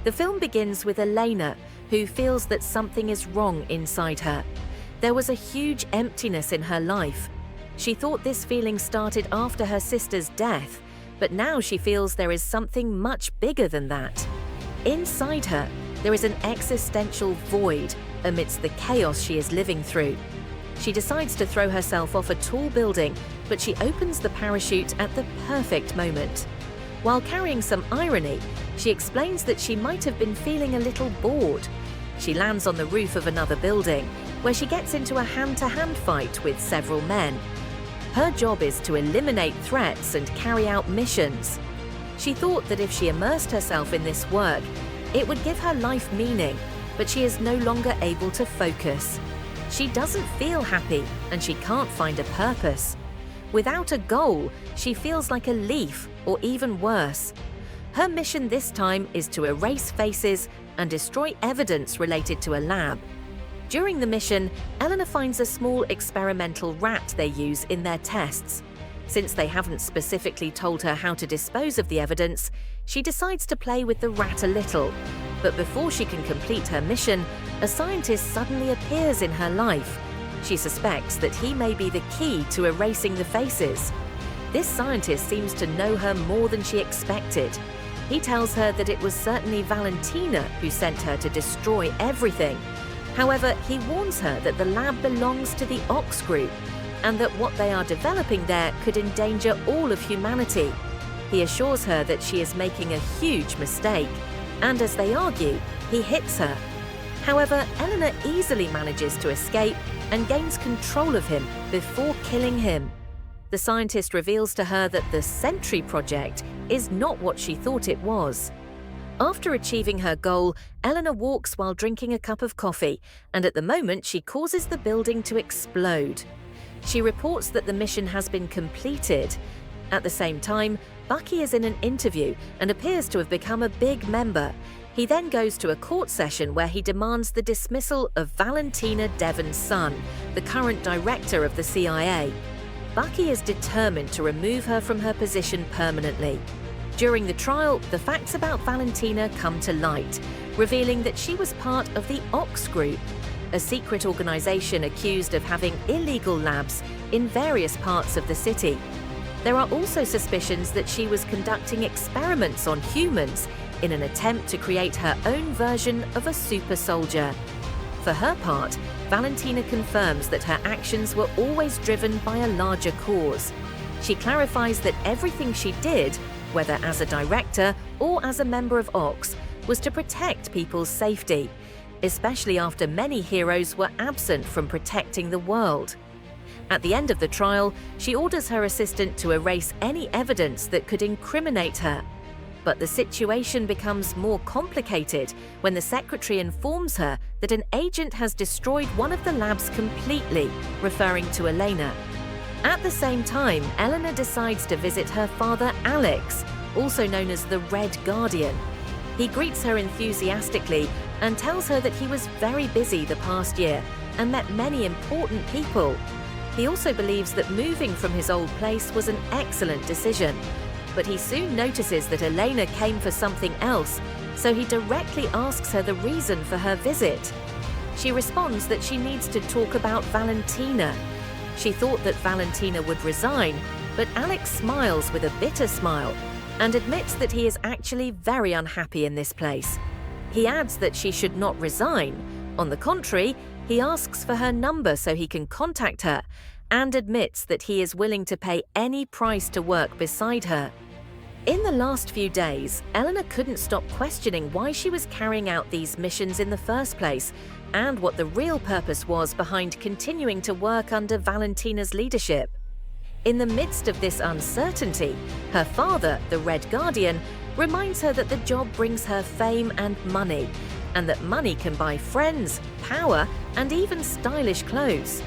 The film begins with Elena, who feels that something is wrong inside her. There was a huge emptiness in her life. She thought this feeling started after her sister's death, but now she feels there is something much bigger than that. Inside her, there is an existential void amidst the chaos she is living through. She decides to throw herself off a tall building, but she opens the parachute at the perfect moment. While carrying some irony, she explains that she might have been feeling a little bored. She lands on the roof of another building, where she gets into a hand-to-hand fight with several men. Her job is to eliminate threats and carry out missions. She thought that if she immersed herself in this work, it would give her life meaning, but she is no longer able to focus. She doesn't feel happy, and she can't find a purpose. Without a goal, she feels like a leaf, or even worse. Her mission this time is to erase faces and destroy evidence related to a lab. During the mission, Eleanor finds a small experimental rat they use in their tests. Since they haven't specifically told her how to dispose of the evidence, she decides to play with the rat a little. But before she can complete her mission, a scientist suddenly appears in her life. She suspects that he may be the key to erasing the faces. This scientist seems to know her more than she expected. He tells her that it was certainly Valentina who sent her to destroy everything. However, he warns her that the lab belongs to the Ox Group, and that what they are developing there could endanger all of humanity. He assures her that she is making a huge mistake, and as they argue, he hits her. However, Eleanor easily manages to escape and gains control of him before killing him. The scientist reveals to her that the Sentry project is not what she thought it was. After achieving her goal, Eleanor walks while drinking a cup of coffee, and at the moment she causes the building to explode. She reports that the mission has been completed. At the same time, Bucky is in an interview and appears to have become a big member. He then goes to a court session where he demands the dismissal of Valentina Devon's son, the current director of the CIA. Bucky is determined to remove her from her position permanently. During the trial, the facts about Valentina come to light, revealing that she was part of the Ox Group, a secret organization accused of having illegal labs in various parts of the city. There are also suspicions that she was conducting experiments on humans in an attempt to create her own version of a super soldier. For her part, Valentina confirms that her actions were always driven by a larger cause. She clarifies that everything she did, whether as a director or as a member of Ox, was to protect people's safety, especially after many heroes were absent from protecting the world. At the end of the trial, she orders her assistant to erase any evidence that could incriminate her. But the situation becomes more complicated when the secretary informs her that an agent has destroyed one of the labs completely, referring to Elena. At the same time, Eleanor decides to visit her father Alex, also known as the Red Guardian. He greets her enthusiastically and tells her that he was very busy the past year and met many important people. He also believes that moving from his old place was an excellent decision. But he soon notices that Elena came for something else, so he directly asks her the reason for her visit. She responds that she needs to talk about Valentina. She thought that Valentina would resign, but Alex smiles with a bitter smile and admits that he is actually very unhappy in this place. He adds that she should not resign. On the contrary, he asks for her number so he can contact her, and admits that he is willing to pay any price to work beside her. In the last few days, Eleanor couldn't stop questioning why she was carrying out these missions in the first place, and what the real purpose was behind continuing to work under Valentina's leadership. In the midst of this uncertainty, her father, the Red Guardian, reminds her that the job brings her fame and money, and that money can buy friends, power, and even stylish clothes.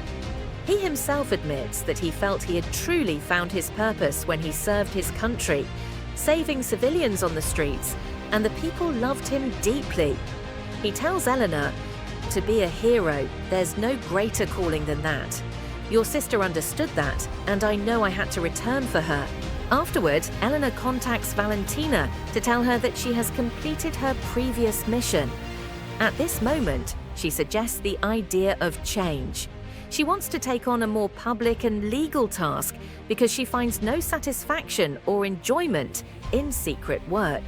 He himself admits that he felt he had truly found his purpose when he served his country, saving civilians on the streets, and the people loved him deeply. He tells Eleanor, "To be a hero, there's no greater calling than that. Your sister understood that, and I know I had to return for her. Afterward, Elena contacts Valentina to tell her that she has completed her previous mission. At this moment, she suggests the idea of change. She wants to take on a more public and legal task because she finds no satisfaction or enjoyment in secret work.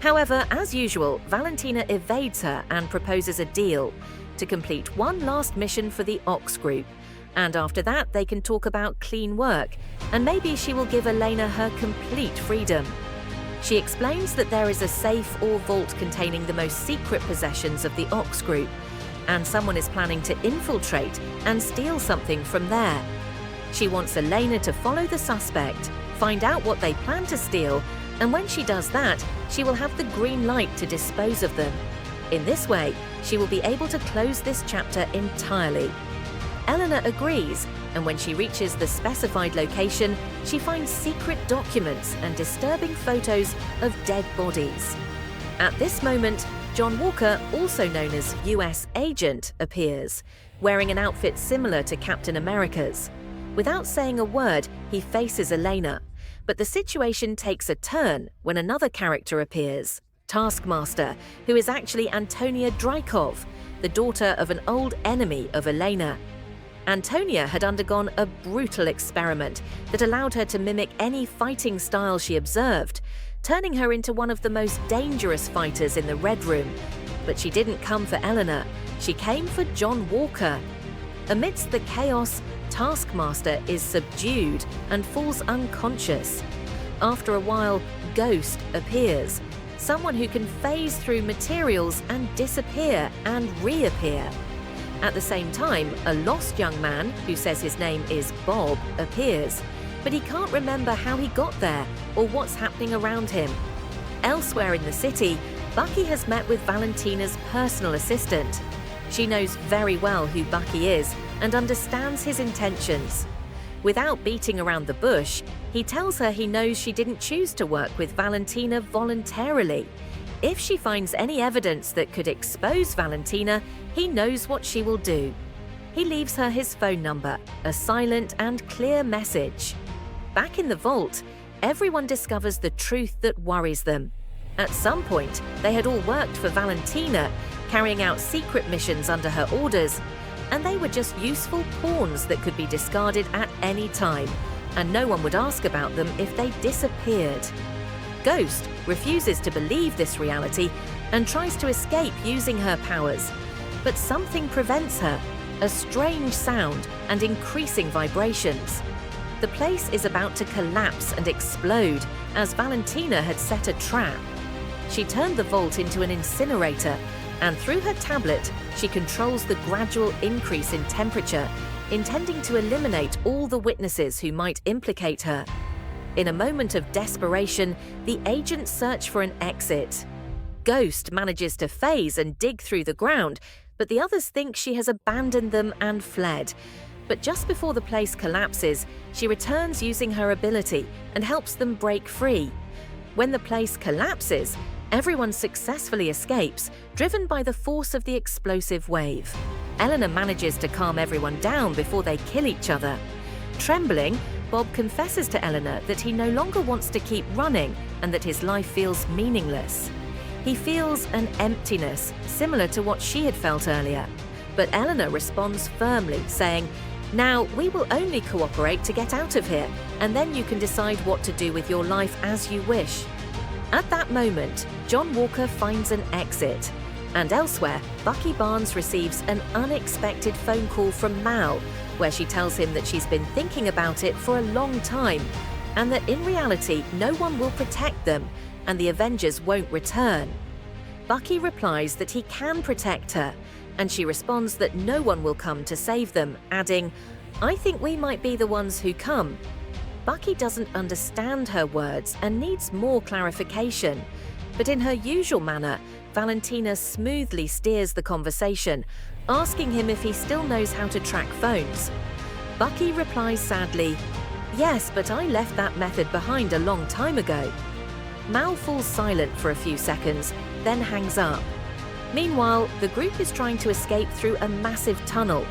However, as usual, Valentina evades her and proposes a deal to complete one last mission for the Ox Group. And after that, they can talk about clean work, and maybe she will give Elena her complete freedom. She explains that there is a safe or vault containing the most secret possessions of the Ox Group, and someone is planning to infiltrate and steal something from there. She wants Elena to follow the suspect, find out what they plan to steal, and when she does that, she will have the green light to dispose of them. In this way, she will be able to close this chapter entirely. Elena agrees, and when she reaches the specified location, she finds secret documents and disturbing photos of dead bodies. At this moment, John Walker, also known as US Agent, appears, wearing an outfit similar to Captain America's. Without saying a word, he faces Elena, but the situation takes a turn when another character appears, Taskmaster, who is actually Antonia Dreykov, the daughter of an old enemy of Elena. Antonia had undergone a brutal experiment that allowed her to mimic any fighting style she observed, turning her into one of the most dangerous fighters in the Red Room. But she didn't come for Elena, she came for John Walker. Amidst the chaos, Taskmaster is subdued and falls unconscious. After a while, Ghost appears, someone who can phase through materials and disappear and reappear. At the same time, a lost young man, who says his name is Bob, appears, but he can't remember how he got there or what's happening around him. Elsewhere in the city, Bucky has met with Valentina's personal assistant. She knows very well who Bucky is and understands his intentions. Without beating around the bush, he tells her he knows she didn't choose to work with Valentina voluntarily. If she finds any evidence that could expose Valentina, he knows what she will do. He leaves her his phone number, a silent and clear message. Back in the vault, everyone discovers the truth that worries them. At some point, they had all worked for Valentina, carrying out secret missions under her orders, and they were just useful pawns that could be discarded at any time, and no one would ask about them if they disappeared. Ghost refuses to believe this reality and tries to escape using her powers, but something prevents her, a strange sound and increasing vibrations. The place is about to collapse and explode as Valentina had set a trap. She turned the vault into an incinerator, and through her tablet, she controls the gradual increase in temperature, intending to eliminate all the witnesses who might implicate her. In a moment of desperation, the agents search for an exit. Ghost manages to phase and dig through the ground, but the others think she has abandoned them and fled. But just before the place collapses, she returns using her ability and helps them break free. When the place collapses, everyone successfully escapes, driven by the force of the explosive wave. Elena manages to calm everyone down before they kill each other. Trembling, Bob confesses to Elena that he no longer wants to keep running and that his life feels meaningless. He feels an emptiness, similar to what she had felt earlier. But Elena responds firmly, saying, "Now, we will only cooperate to get out of here, and then you can decide what to do with your life as you wish." At that moment, John Walker finds an exit. And elsewhere, Bucky Barnes receives an unexpected phone call from Mal, where she tells him that she's been thinking about it for a long time, and that in reality, no one will protect them, and the Avengers won't return. Bucky replies that he can protect her, and she responds that no one will come to save them, adding, "I think we might be the ones who come." Bucky doesn't understand her words and needs more clarification, but in her usual manner, Valentina smoothly steers the conversation, asking him if he still knows how to track phones. Bucky replies sadly, "Yes, but I left that method behind a long time ago." Mal falls silent for a few seconds, then hangs up. Meanwhile, the group is trying to escape through a massive tunnel,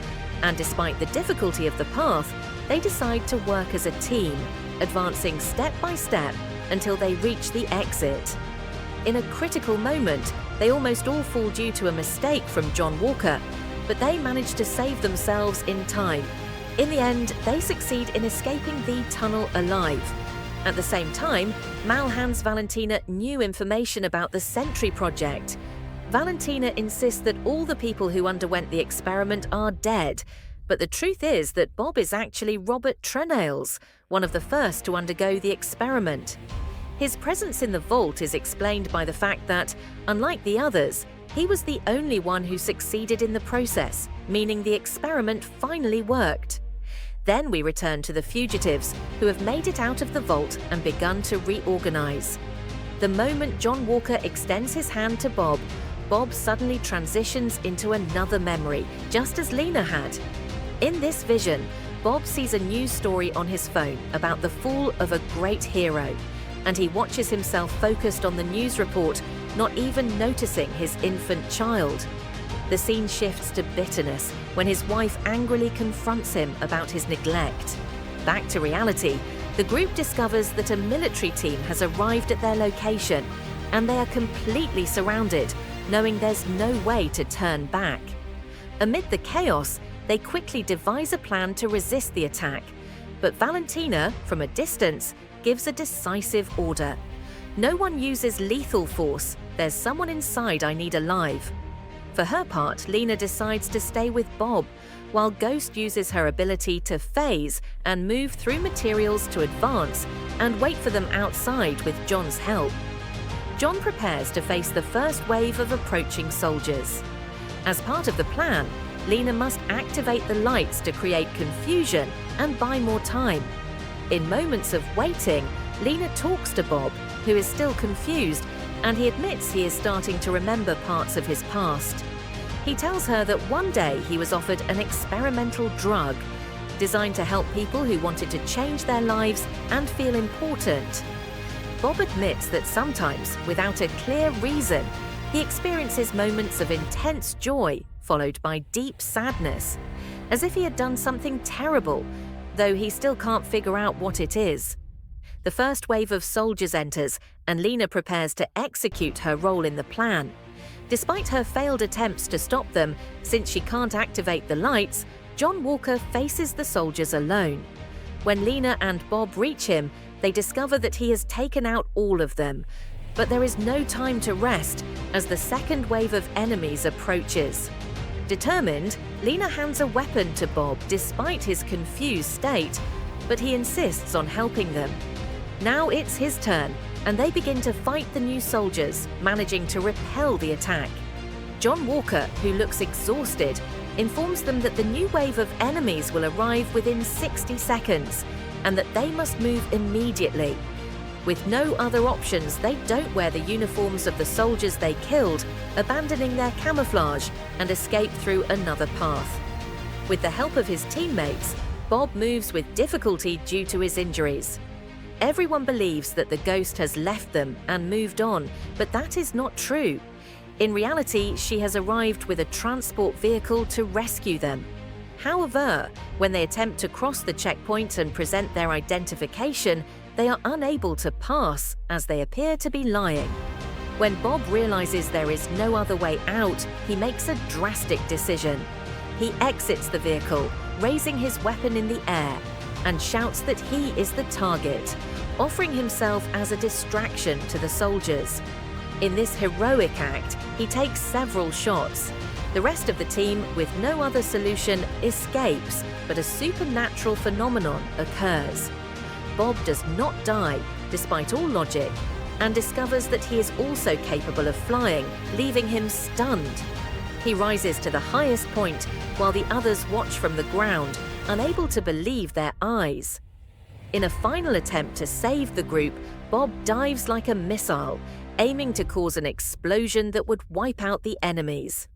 and despite the difficulty of the path, they decide to work as a team, advancing step by step until they reach the exit. In a critical moment, they almost all fall due to a mistake from John Walker, but they manage to save themselves in time. In the end, they succeed in escaping the tunnel alive. At the same time, Mal hands Valentina new information about the Sentry Project. Valentina insists that all the people who underwent the experiment are dead, but the truth is that Bob is actually Robert Trenails, one of the first to undergo the experiment. His presence in the vault is explained by the fact that, unlike the others, he was the only one who succeeded in the process, meaning the experiment finally worked. Then we return to the fugitives, who have made it out of the vault and begun to reorganize. The moment John Walker extends his hand to Bob, Bob suddenly transitions into another memory, just as Lena had. In this vision, Bob sees a news story on his phone about the fall of a great hero, and he watches himself focused on the news report, not even noticing his infant child. The scene shifts to bitterness when his wife angrily confronts him about his neglect. Back to reality, the group discovers that a military team has arrived at their location, and they are completely surrounded, knowing there's no way to turn back. Amid the chaos, they quickly devise a plan to resist the attack, but Valentina, from a distance, gives a decisive order. No one uses lethal force, there's someone inside I need alive. For her part, Lena decides to stay with Bob, while Ghost uses her ability to phase and move through materials to advance and wait for them outside with John's help. John prepares to face the first wave of approaching soldiers. As part of the plan, Lena must activate the lights to create confusion and buy more time. In moments of waiting, Lena talks to Bob, who is still confused, and he admits he is starting to remember parts of his past. He tells her that one day he was offered an experimental drug designed to help people who wanted to change their lives and feel important. Bob admits that sometimes, without a clear reason, he experiences moments of intense joy followed by deep sadness, as if he had done something terrible, though he still can't figure out what it is. The first wave of soldiers enters, and Lena prepares to execute her role in the plan. Despite her failed attempts to stop them, since she can't activate the lights, John Walker faces the soldiers alone. When Lena and Bob reach him, they discover that he has taken out all of them. But there is no time to rest as the second wave of enemies approaches. Determined, Lena hands a weapon to Bob despite his confused state, but he insists on helping them. Now it's his turn, and they begin to fight the new soldiers, managing to repel the attack. John Walker, who looks exhausted, informs them that the new wave of enemies will arrive within 60 seconds, and that they must move immediately. With no other options, they don't wear the uniforms of the soldiers they killed, abandoning their camouflage, and escape through another path. With the help of his teammates, Bob moves with difficulty due to his injuries. Everyone believes that the ghost has left them and moved on, but that is not true. In reality, she has arrived with a transport vehicle to rescue them. However, when they attempt to cross the checkpoint and present their identification, they are unable to pass as they appear to be lying. When Bob realizes there is no other way out, he makes a drastic decision. He exits the vehicle, raising his weapon in the air, and shouts that he is the target, offering himself as a distraction to the soldiers. In this heroic act, he takes several shots. The rest of the team, with no other solution, escapes, but a supernatural phenomenon occurs. Bob does not die, despite all logic, and discovers that he is also capable of flying, leaving him stunned. He rises to the highest point, while the others watch from the ground, unable to believe their eyes. In a final attempt to save the group, Bob dives like a missile, aiming to cause an explosion that would wipe out the enemies.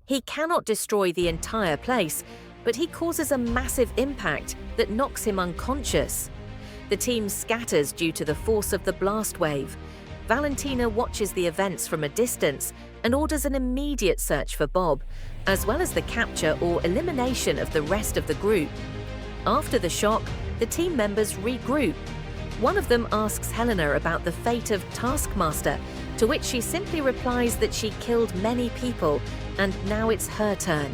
He cannot destroy the entire place, but he causes a massive impact that knocks him unconscious. The team scatters due to the force of the blast wave. Valentina watches the events from a distance and orders an immediate search for Bob, as well as the capture or elimination of the rest of the group. After the shock, the team members regroup. One of them asks Helena about the fate of Taskmaster, to which she simply replies that she killed many people and now it's her turn.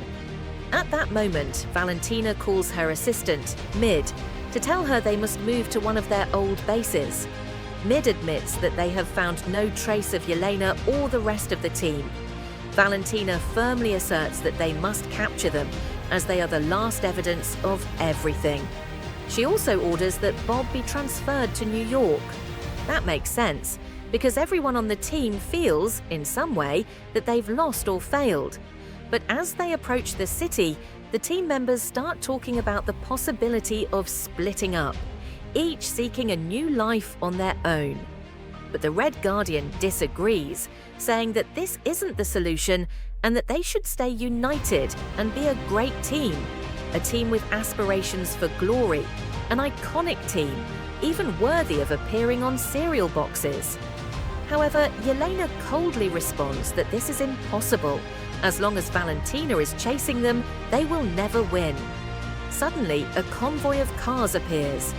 At that moment, Valentina calls her assistant, Mid, to tell her they must move to one of their old bases. Mid admits that they have found no trace of Yelena or the rest of the team. Valentina firmly asserts that they must capture them, as they are the last evidence of everything. She also orders that Bob be transferred to New York. That makes sense, because everyone on the team feels, in some way, that they've lost or failed. But as they approach the city, the team members start talking about the possibility of splitting up, each seeking a new life on their own. But the Red Guardian disagrees, saying that this isn't the solution and that they should stay united and be a great team, a team with aspirations for glory, an iconic team, even worthy of appearing on cereal boxes. However, Yelena coldly responds that this is impossible. As long as Valentina is chasing them, they will never win. Suddenly, a convoy of cars appears.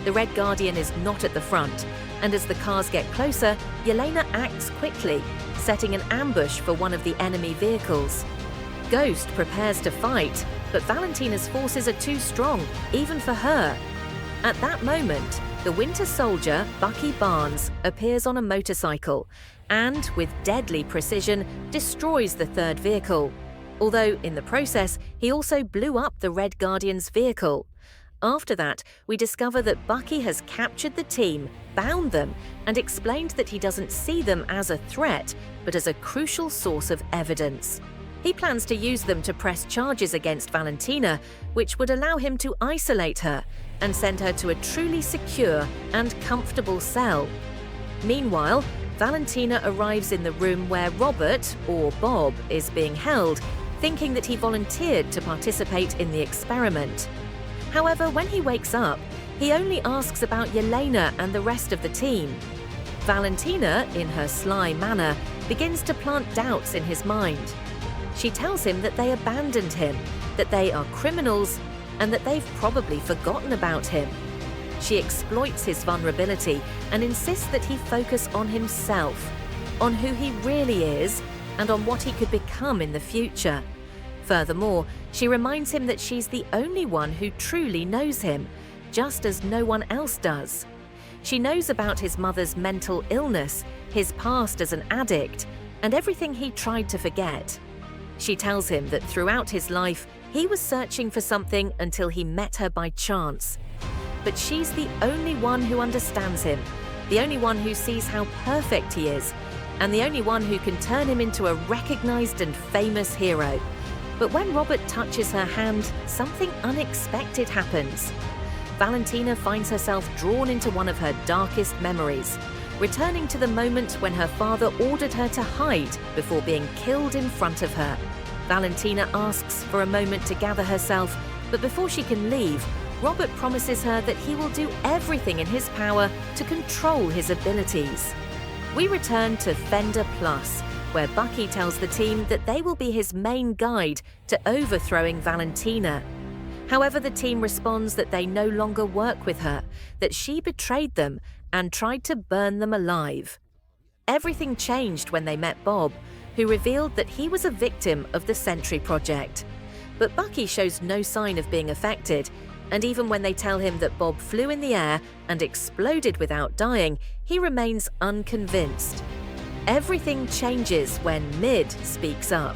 The Red Guardian is not at the front, and as the cars get closer, Yelena acts quickly, setting an ambush for one of the enemy vehicles. Ghost prepares to fight, but Valentina's forces are too strong, even for her. At that moment, the Winter Soldier, Bucky Barnes, appears on a motorcycle and, with deadly precision, destroys the third vehicle. Although, in the process, he also blew up the Red Guardian's vehicle. After that, we discover that Bucky has captured the team, bound them, and explained that he doesn't see them as a threat, but as a crucial source of evidence. He plans to use them to press charges against Valentina, which would allow him to isolate her and send her to a truly secure and comfortable cell. Meanwhile, Valentina arrives in the room where Robert, or Bob, is being held, thinking that he volunteered to participate in the experiment. However, when he wakes up, he only asks about Yelena and the rest of the team. Valentina, in her sly manner, begins to plant doubts in his mind. She tells him that they abandoned him, that they are criminals, and that they've probably forgotten about him. She exploits his vulnerability and insists that he focus on himself, on who he really is, and on what he could become in the future. Furthermore, she reminds him that she's the only one who truly knows him, just as no one else does. She knows about his mother's mental illness, his past as an addict, and everything he tried to forget. She tells him that throughout his life, he was searching for something until he met her by chance. But she's the only one who understands him, the only one who sees how perfect he is, and the only one who can turn him into a recognized and famous hero. But when Robert touches her hand, something unexpected happens. Valentina finds herself drawn into one of her darkest memories, returning to the moment when her father ordered her to hide before being killed in front of her. Valentina asks for a moment to gather herself, but before she can leave, Robert promises her that he will do everything in his power to control his abilities. We return to Fender Plus, where Bucky tells the team that they will be his main guide to overthrowing Valentina. However, the team responds that they no longer work with her, that she betrayed them and tried to burn them alive. Everything changed when they met Bob, who revealed that he was a victim of the Sentry Project. But Bucky shows no sign of being affected, and even when they tell him that Bob flew in the air and exploded without dying, he remains unconvinced. Everything changes when Mid speaks up.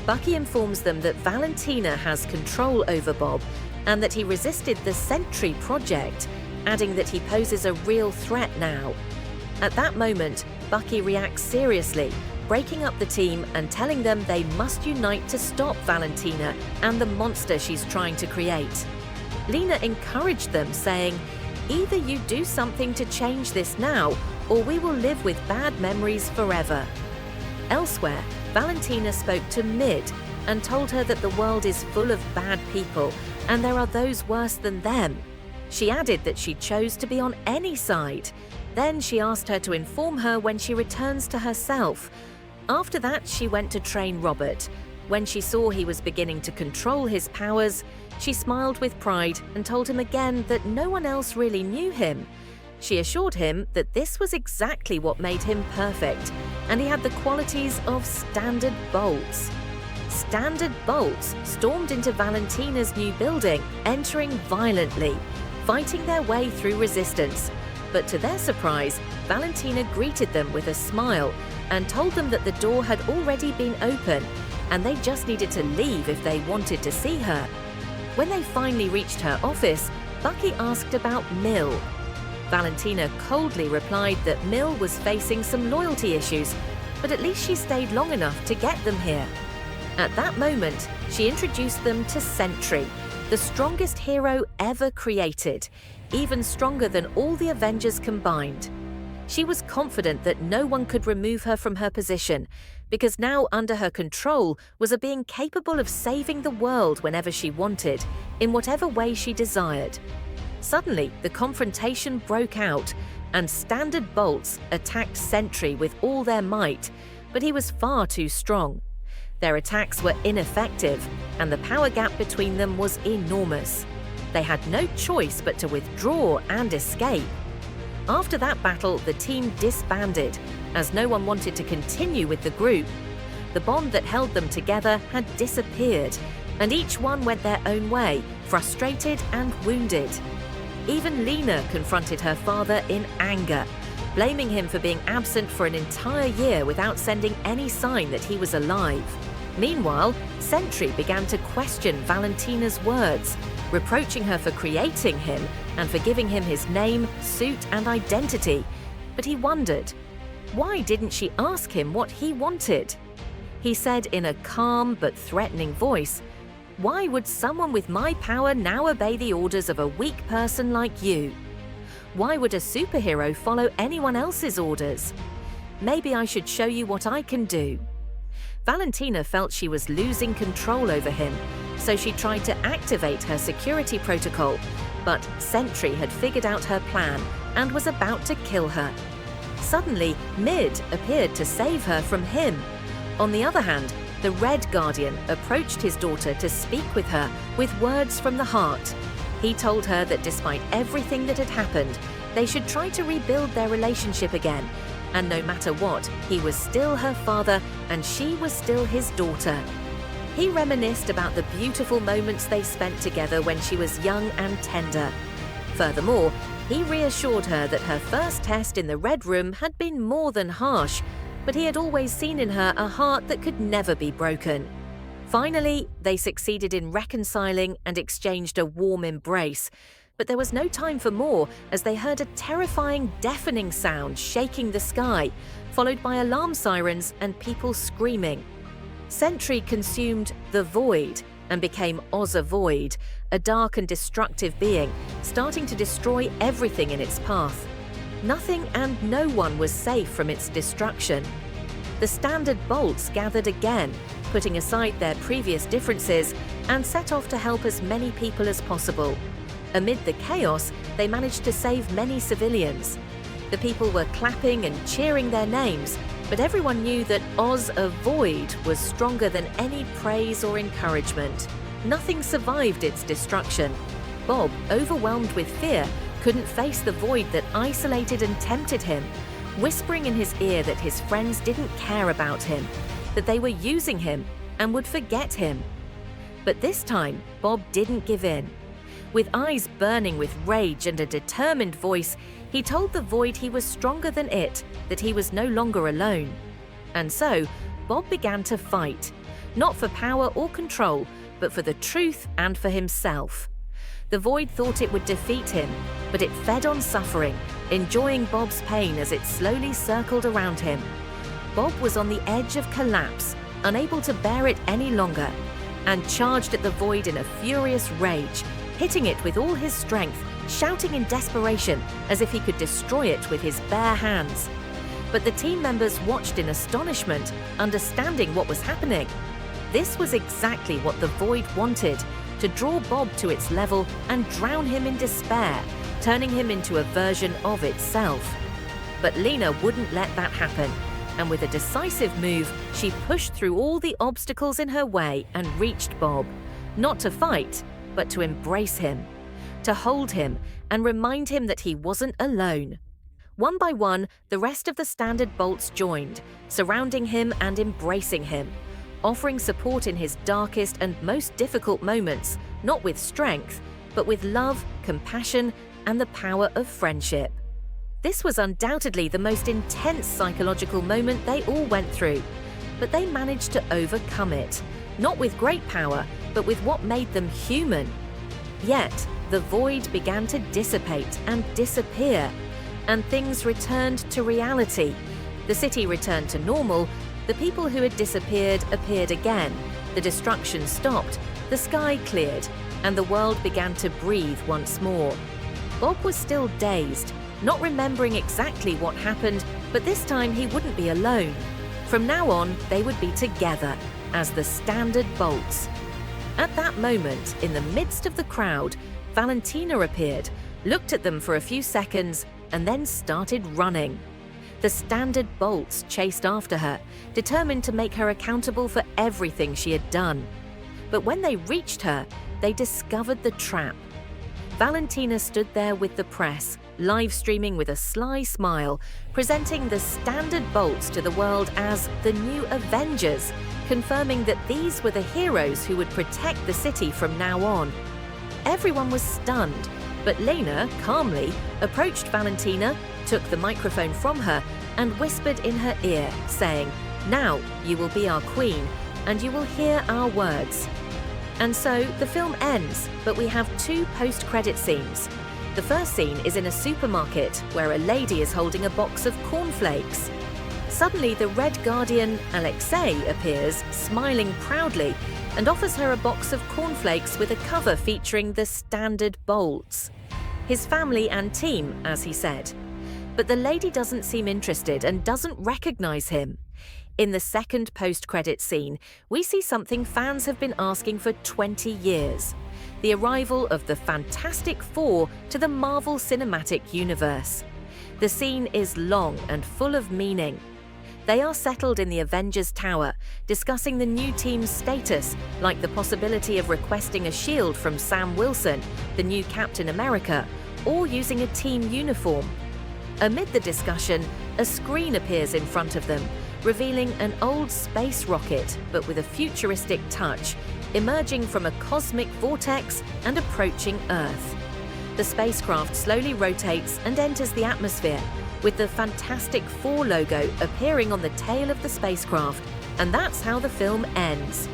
Bucky informs them that Valentina has control over Bob and that he resisted the Sentry Project, adding that he poses a real threat now. At that moment, Bucky reacts seriously, breaking up the team and telling them they must unite to stop Valentina and the monster she's trying to create. Lena encouraged them, saying, "Either you do something to change this now, or we will live with bad memories forever." Elsewhere, Valentina spoke to Mid and told her that the world is full of bad people and there are those worse than them. She added that she chose to be on any side. Then she asked her to inform her when she returns to herself. After that, she went to train Robert. When she saw he was beginning to control his powers, she smiled with pride and told him again that no one else really knew him. She assured him that this was exactly what made him perfect, and he had the qualities of Standard Bolts. Standard Bolts stormed into Valentina's new building, entering violently, fighting their way through resistance. But to their surprise, Valentina greeted them with a smile and told them that the door had already been open and they just needed to leave if they wanted to see her. When they finally reached her office, Bucky asked about Mill. Valentina coldly replied that Mill was facing some loyalty issues, but at least she stayed long enough to get them here. At that moment, she introduced them to Sentry, the strongest hero ever created, even stronger than all the Avengers combined. She was confident that no one could remove her from her position, because now under her control was a being capable of saving the world whenever she wanted, in whatever way she desired. Suddenly, the confrontation broke out, and Standard Bolts attacked Sentry with all their might, but he was far too strong. Their attacks were ineffective, and the power gap between them was enormous. They had no choice but to withdraw and escape. After that battle, the team disbanded, as no one wanted to continue with the group. The bond that held them together had disappeared, and each one went their own way, frustrated and wounded. Even Lena confronted her father in anger, blaming him for being absent for an entire year without sending any sign that he was alive. Meanwhile, Sentry began to question Valentina's words, reproaching her for creating him and for giving him his name, suit, and identity. But he wondered, why didn't she ask him what he wanted? He said in a calm but threatening voice, "Why would someone with my power now obey the orders of a weak person like you? Why would a superhero follow anyone else's orders? Maybe I should show you what I can do." Valentina felt she was losing control over him, so she tried to activate her security protocol, but Sentry had figured out her plan and was about to kill her. Suddenly, Mid appeared to save her from him. On the other hand, the Red Guardian approached his daughter to speak with her with words from the heart. He told her that despite everything that had happened, they should try to rebuild their relationship again, and no matter what, he was still her father and she was still his daughter. He reminisced about the beautiful moments they spent together when she was young and tender. Furthermore, he reassured her that her first test in the Red Room had been more than harsh, but he had always seen in her a heart that could never be broken. Finally, they succeeded in reconciling and exchanged a warm embrace, but there was no time for more as they heard a terrifying, deafening sound shaking the sky, followed by alarm sirens and people screaming. Sentry consumed the Void and became Oz-Void, a dark and destructive being, starting to destroy everything in its path. Nothing and no one was safe from its destruction. The Standard Bolts gathered again, putting aside their previous differences, and set off to help as many people as possible. Amid the chaos, they managed to save many civilians. The people were clapping and cheering their names, but everyone knew that Oz-Void was stronger than any praise or encouragement. Nothing survived its destruction. Bob, overwhelmed with fear, couldn't face the void that isolated and tempted him, whispering in his ear that his friends didn't care about him, that they were using him and would forget him. But this time, Bob didn't give in. With eyes burning with rage and a determined voice, he told the void he was stronger than it, that he was no longer alone. And so, Bob began to fight, not for power or control, but for the truth and for himself. The void thought it would defeat him, but it fed on suffering, enjoying Bob's pain as it slowly circled around him. Bob was on the edge of collapse, unable to bear it any longer, and charged at the void in a furious rage, hitting it with all his strength, shouting in desperation as if he could destroy it with his bare hands. But the team members watched in astonishment, understanding what was happening. This was exactly what the void wanted, to draw Bob to its level and drown him in despair, turning him into a version of itself. But Lena wouldn't let that happen, and with a decisive move, she pushed through all the obstacles in her way and reached Bob, not to fight, but to embrace him. to hold him and remind him that he wasn't alone. One by one, the rest of the Standard Bolts joined, surrounding him and embracing him, offering support in his darkest and most difficult moments, not with strength, but with love, compassion, and the power of friendship. This was undoubtedly the most intense psychological moment they all went through, but they managed to overcome it, not with great power, but with what made them human. Yet, the void began to dissipate and disappear, and things returned to reality. The city returned to normal, the people who had disappeared appeared again, the destruction stopped, the sky cleared, and the world began to breathe once more. Bob was still dazed, not remembering exactly what happened, but this time he wouldn't be alone. From now on, they would be together as the Standard Bolts. At that moment, in the midst of the crowd, Valentina appeared, looked at them for a few seconds, and then started running. The Standard Bolts chased after her, determined to make her accountable for everything she had done. But when they reached her, they discovered the trap. Valentina stood there with the press, live streaming with a sly smile, presenting the Standard Bolts to the world as the new Avengers, confirming that these were the heroes who would protect the city from now on. Everyone was stunned, but Lena, calmly, approached Valentina, took the microphone from her, and whispered in her ear, saying, "Now you will be our queen, and you will hear our words." And so the film ends, but we have two post-credit scenes. The first scene is in a supermarket where a lady is holding a box of cornflakes. Suddenly, the Red Guardian, Alexei, appears, smiling proudly, and offers her a box of cornflakes with a cover featuring the Standard Bolts. His family and team, as he said. But the lady doesn't seem interested and doesn't recognize him. In the second post-credit scene, we see something fans have been asking for 20 years. The arrival of the Fantastic Four to the Marvel Cinematic Universe. The scene is long and full of meaning. They are settled in the Avengers Tower, discussing the new team's status, like the possibility of requesting a shield from Sam Wilson, the new Captain America, or using a team uniform. Amid the discussion, a screen appears in front of them, revealing an old space rocket, but with a futuristic touch, emerging from a cosmic vortex and approaching Earth. The spacecraft slowly rotates and enters the atmosphere, with the Fantastic Four logo appearing on the tail of the spacecraft, and that's how the film ends.